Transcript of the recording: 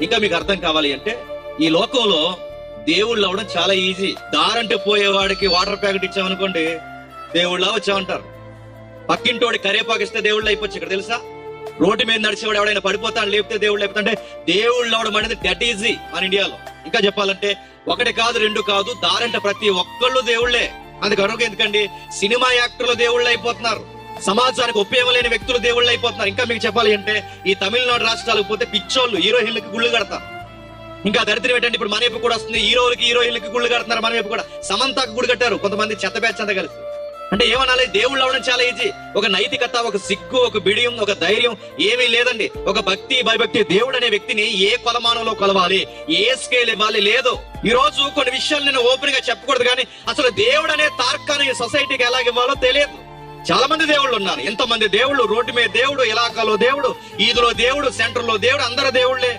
ఇంకా మీకు అర్థం కావాలి అంటే, ఈ లోకంలో దేవుళ్ళు అవడం చాలా ఈజీ. దారంటే పోయేవాడికి వాటర్ ప్యాకెట్ ఇచ్చామనుకోండి, దేవుళ్ళ వచ్చామంటారు. పక్కింటోడి కరేపాకు ఇస్తే దేవుళ్ళు అయిపోవచ్చు. ఇక్కడ తెలుసా, రోడ్డు మీద నడిచేవాడు ఎవడైనా పడిపోతాడు లేపితే దేవుళ్ళు అయిపోతుంటే, దేవుళ్ళు అవడం అనేది డెట్ ఈజీ మన ఇండియాలో. ఇంకా చెప్పాలంటే ఒకటి కాదు, రెండు కాదు, దారంటే ప్రతి ఒక్కళ్ళు దేవుళ్లే. అందుకు అడుగు ఎందుకండి, సినిమా యాక్టర్లు దేవుళ్ళు అయిపోతున్నారు, సమాజానికి ఉపయోగలేని వ్యక్తులు దేవుళ్ళు అయిపోతున్నారు. ఇంకా మీకు చెప్పాలి అంటే, ఈ తమిళనాడు రాష్ట్రాలకు పోతే పిచ్చోళ్ళు హీరోయిన్లకి గుళ్ళు కడతారు. ఇంకా దరిద్రం ఏంటంటే, ఇప్పుడు మన వైపు కూడా వస్తుంది, హీరోయిన్లకి గుళ్ళు కడుతున్నారు. మన వైపు కూడా సమంతకు గుడి కట్టారు కొంతమంది, చెత్త బ్యాచ్ అంతా కలిసి. అంటే ఏమనాలి, దేవుళ్ళు అవడం చాలా ఈజీ. ఒక నైతికత, ఒక సిగ్గు, ఒక బిడియం, ఒక ధైర్యం ఏమీ లేదండి. ఒక భక్తి భయభక్తి, దేవుడు అనే వ్యక్తిని ఏ కొలమానంలో కొలవాలి, ఏ స్కేల్ ఇవ్వాలి లేదు. ఈ రోజు కొన్ని విషయాలు నేను ఓపెన్ గా చెప్పకూడదు, కానీ అసలు దేవుడు అనే తార్కాన్ని సొసైటీకి ఎలాగ ఇవ్వాలో తెలియదు. చాలా మంది దేవుళ్ళు ఉన్నారు, ఎంతమంది దేవుళ్ళు, రోడ్డు మీద దేవుడు, ఇలాకాలో దేవుడు, ఈదులో దేవుడు, సెంటర్ లో దేవుడు, అందరూ దేవుళ్ళే.